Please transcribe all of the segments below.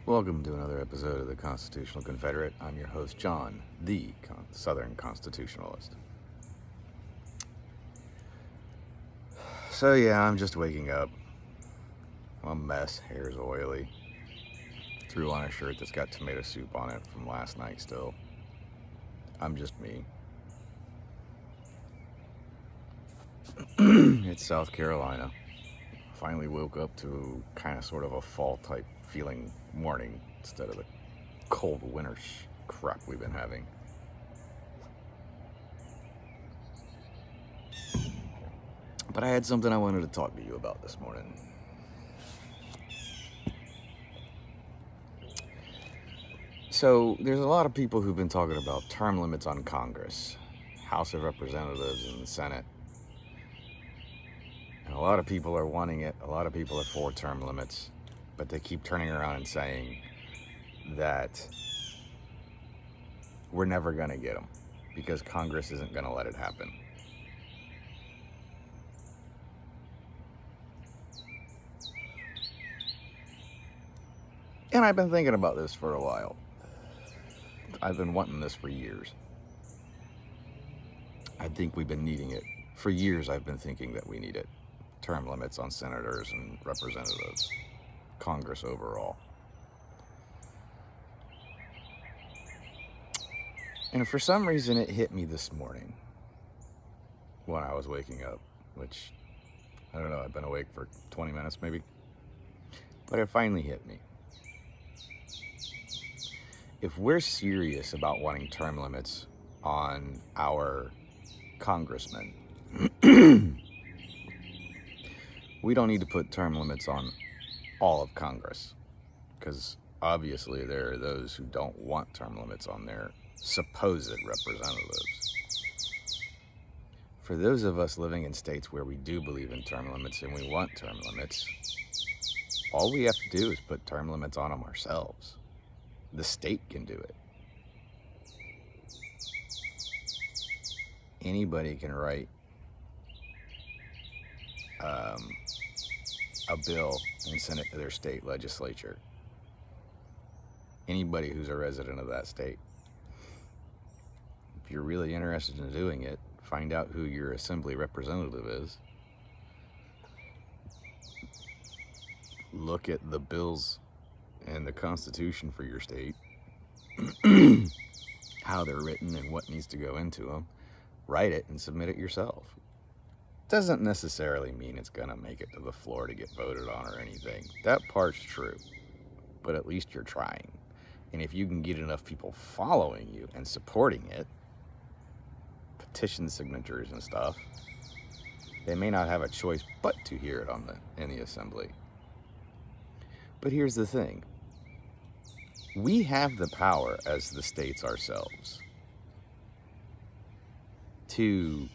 Welcome to another episode of the Constitutional Confederate. I'm your host, John, the Southern Constitutionalist. So, yeah, I'm just waking up. I'm a mess. Hair's oily. Threw on a shirt that's got tomato soup on it from last night still. I'm just me. It's South Carolina. Finally woke up to kind of sort of a fall type feeling morning instead of the cold winter crap we've been having. But I had something I wanted to talk to you about this morning. So, there's a lot of people who've been talking about term limits on Congress, House of Representatives, and the Senate. And a lot of people are wanting it. A lot of people are for term limits. But they keep turning around and saying that we're never going to get them because Congress isn't going to let it happen. And I've been thinking about this for a while. I've been wanting this for years. I think we've been needing it. For years, I've been thinking that we need it. Term limits on senators and representatives. Congress overall. And for some reason, it hit me this morning when I was waking up, which, I don't know, I've been awake for 20 minutes maybe. But it finally hit me. If we're serious about wanting term limits on our congressmen, we don't need to put term limits on all of Congress, because obviously there are those who don't want term limits on their supposed representatives. For those of us living in states where we do believe in term limits and we want term limits, all we have to do is put term limits on them ourselves. The state can do it. Anybody can write a bill and send it to their state legislature. Anybody who's a resident of that state. If you're really interested in doing it, find out who your assembly representative is. Look at the bills and the Constitution for your state, how they're written and what needs to go into them. Write it and submit it yourself. Doesn't necessarily mean it's gonna make it to the floor to get voted on or anything. That part's true, but at least you're trying. And if you can get enough people following you and supporting it, petition signatures and stuff, they may not have a choice but to hear it in the assembly. But here's the thing. We have the power as the states ourselves to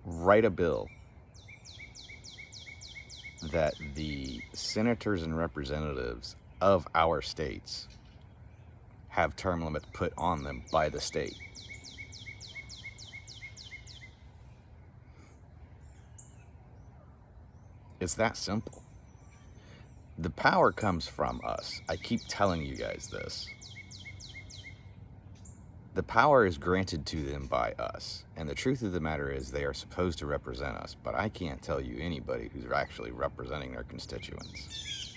write a bill that the senators and representatives of our states have term limits put on them by the state. It's that simple. The power comes from us. I keep telling you guys this. The power is granted to them by us. And the truth of the matter is they are supposed to represent us, but I can't tell you anybody who's actually representing their constituents.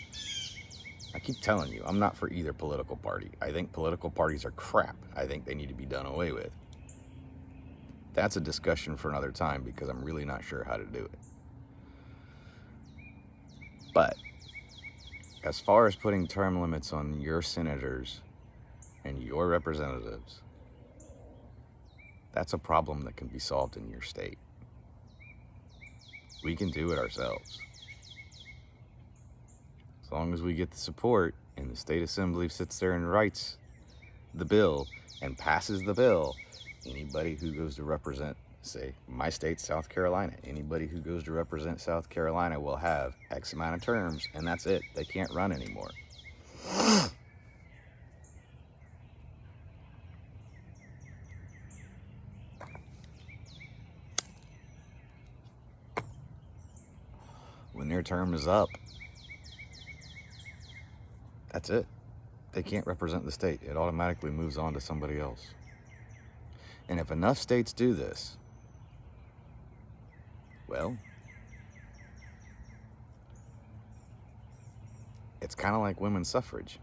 I keep telling you, I'm not for either political party. I think political parties are crap. I think they need to be done away with. That's a discussion for another time because I'm really not sure how to do it. But as far as putting term limits on your senators and your representatives, that's a problem that can be solved in your state. We can do it ourselves. As long as we get the support and the state assembly sits there and writes the bill and passes the bill, anybody who goes to represent, say, my state, South Carolina, anybody who goes to represent South Carolina will have X amount of terms, and that's it. They can't run anymore. When their term is up, That's it. They can't represent the state. It automatically moves on to somebody else. And if enough states do this, well, it's kind of like women's suffrage.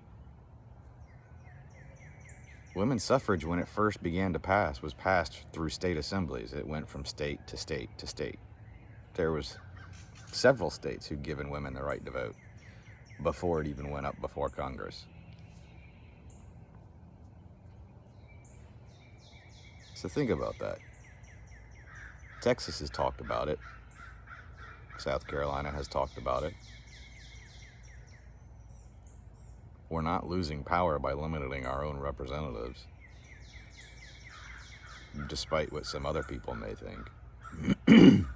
Women's suffrage, when it first began to pass, was passed through state assemblies. It went from state to state to state. There was several states who'd given women the right to vote before it even went up before Congress. So think about that. Texas has talked about it. South Carolina has talked about it. We're not losing power by limiting our own representatives, despite what some other people may think.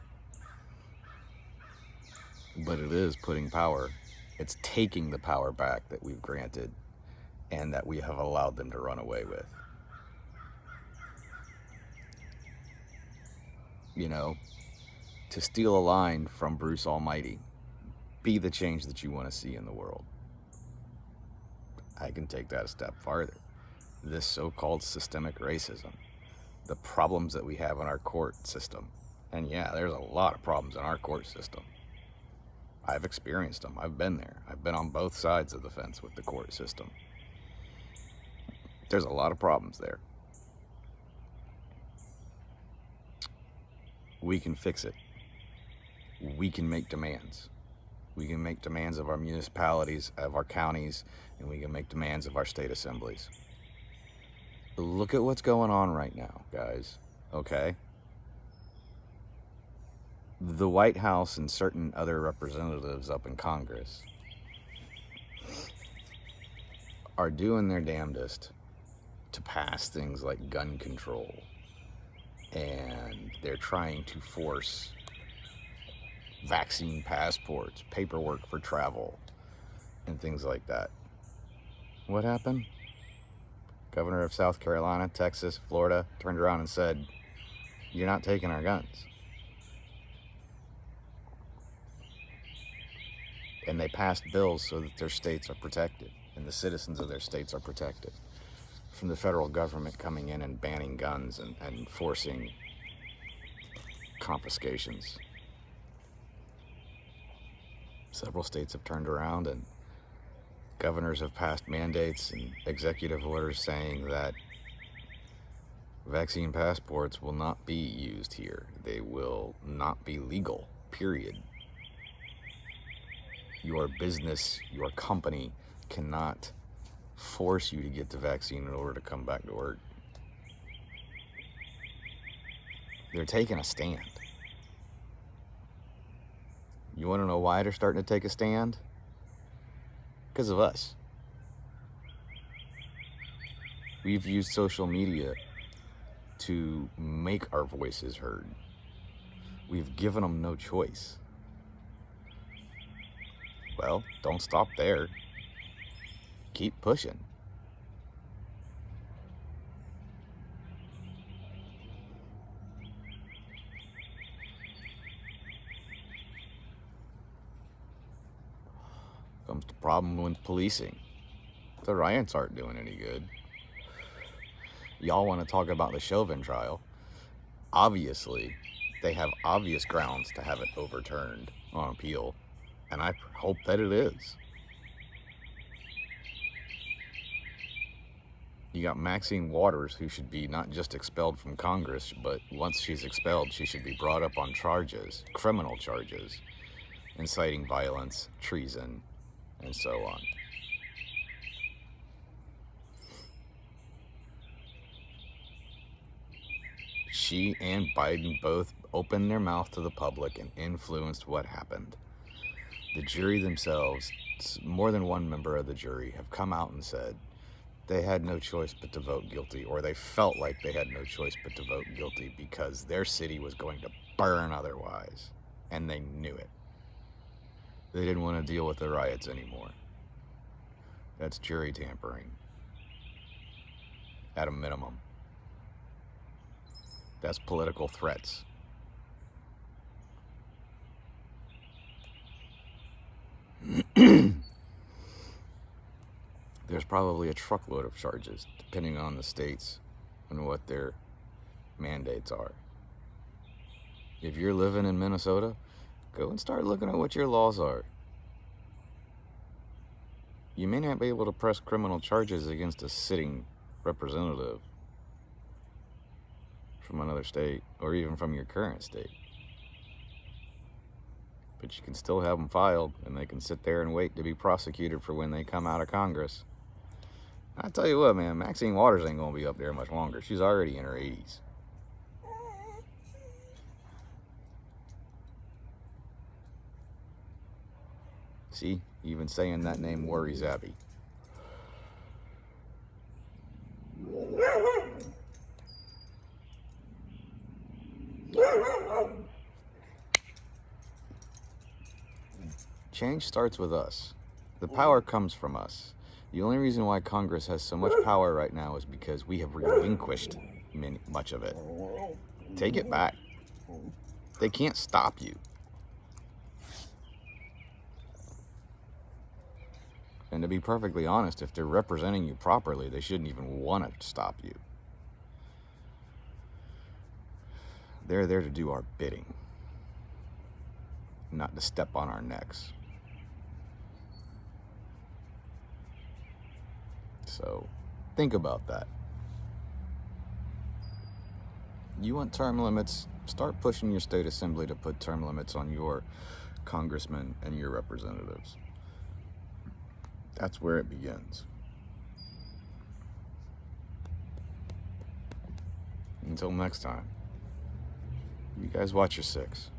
But it is putting power, it's taking the power back that we've granted and that we have allowed them to run away with. You know, to steal a line from Bruce Almighty, be the change that you want to see in the world. I can take that a step farther. This so-called systemic racism, the problems that we have in our court system. And yeah, there's a lot of problems in our court system. I've experienced them. I've been there. I've been on both sides of the fence with the court system. There's a lot of problems there. We can fix it. We can make demands. We can make demands of our municipalities, of our counties, and we can make demands of our state assemblies. Look at what's going on right now, guys, okay? The White House and certain other representatives up in Congress are doing their damnedest to pass things like gun control, and they're trying to force vaccine passports, paperwork for travel, and things like that. What happened? Governor of South Carolina, Texas, Florida turned around and said, "You're not taking our guns." And they passed bills so that their states are protected and the citizens of their states are protected from the federal government coming in and banning guns and forcing confiscations. Several states have turned around and governors have passed mandates and executive orders saying that vaccine passports will not be used here. They will not be legal, period. Your business, your company cannot force you to get the vaccine in order to come back to work. They're taking a stand. You want to know why they're starting to take a stand? Because of us. We've used social media to make our voices heard. We've given them no choice. Well, don't stop there. Keep pushing. Comes the problem with policing. The riots aren't doing any good. Y'all want to talk about the Chauvin trial. Obviously, they have obvious grounds to have it overturned on appeal, and I hope that it is. You got Maxine Waters, who should be not just expelled from Congress, but once she's expelled, she should be brought up on charges, criminal charges, inciting violence, treason, and so on. She and Biden both opened their mouth to the public and influenced what happened. The jury themselves, more than one member of the jury, have come out and said they had no choice but to vote guilty, or they felt like they had no choice but to vote guilty because their city was going to burn otherwise, and they knew it. They didn't want to deal with the riots anymore. That's jury tampering, at a minimum. That's political threats. there's probably a truckload of charges, depending on the states and what their mandates are. If you're living in Minnesota, go and start looking at what your laws are. You may not be able to press criminal charges against a sitting representative from another state or even from your current state. But you can still have them filed, and they can sit there and wait to be prosecuted for when they come out of Congress. I tell you what, man, Maxine Waters ain't gonna be up there much longer. She's already in her 80s. See, even saying that name worries Abby. Change starts with us. The power comes from us. The only reason why Congress has so much power right now is because we have relinquished much of it. Take it back. They can't stop you. And to be perfectly honest, if they're representing you properly, they shouldn't even want to stop you. They're there to do our bidding, not to step on our necks. So think about that. You want term limits? Start pushing your state assembly to put term limits on your congressmen and your representatives. That's where it begins. Until next time, you guys watch your six.